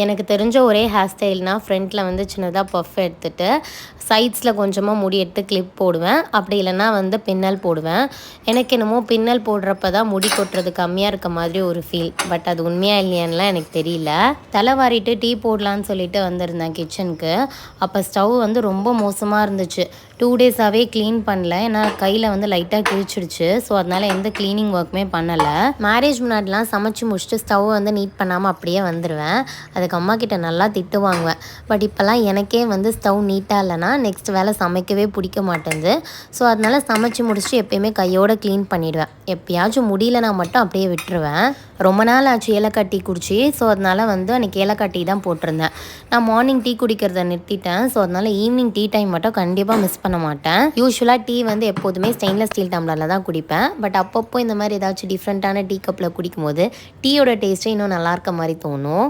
எனக்கு தெரிஞ்ச ஒரே ஹேர் ஸ்டைல்னால் ஃப்ரண்ட்டில் வந்து சின்னதாக பஃப் எடுத்துகிட்டு சைட்ஸில் கொஞ்சமாக முடி எடுத்து கிளிப் போடுவேன். அப்படி இல்லைன்னா வந்து பின்னல் போடுவேன். எனக்கு என்னமோ பின்னல் போடுறப்ப தான் முடி கொட்டுறது கம்மியாக இருக்க மாதிரி ஒரு ஃபீல். பட் அது உண்மையாக இல்லையான்லாம் எனக்கு தெரியல. தலை வாரிட்டு டீ போடலான்னு சொல்லிட்டு வந்திருந்தேன் கிச்சனுக்கு. அப்போ ஸ்டவ் வந்து ரொம்ப மோசமாக இருந்துச்சு. 2 டேஸாகவே க்ளீன் பண்ணல. ஏன்னா கையில் வந்து லைட்டாக கிழிச்சிடுச்சு. ஸோ அதனால் எந்த க்ளீனிங் ஒர்க்குமே பண்ணலை. மேரேஜ் முன்னாடிலாம் சமைச்சு முடிச்சுட்டு ஸ்டவ் வந்து நீட் பண்ணாமல் அப்படியே வந்துடுவேன். அதுக்கு அம்மா கிட்ட நல்லா திட்டு வாங்குவேன். பட் இப்போல்லாம் எனக்கே வந்து ஸ்டவ் நீட்டாக இல்லைன்னா நெக்ஸ்ட் வேலை சமைக்கவே பிடிக்க மாட்டேங்குது. ஸோ அதனால் சமைச்சு முடிச்சுட்டு எப்பயுமே கையோடு க்ளீன் பண்ணிவிடுவேன். எப்பயாச்சும் முடியலனா மட்டும் அப்படியே விட்டுருவேன். ரொம்ப நாள் ஆச்சு ஏலக்காய் டீ குடிச்சு. ஸோ அதனால் வந்து அன்றைக்கி ஏலக்காய் டீ தான் போட்டிருந்தேன். நான் மார்னிங் டீ குடிக்கிறத நிறுத்திட்டேன். ஸோ அதனால் ஈவினிங் டீ டைம் மட்டும் கண்டிப்பாக மிஸ் பண்ண மாட்டேன். யூஸ்வலாக டீ வந்து எப்போதுமே ஸ்டெயின்லெஸ் ஸ்டீல் டம்ளரில் தான் குடிப்பேன். பட் அப்பப்போ இந்த மாதிரி ஏதாச்சும் டிஃப்ரெண்ட்டான டீ கப்பில் குடிக்கும்போது டீயோட டேஸ்ட்டே இன்னும் நல்லா இருக்க மாதிரி தோணும்.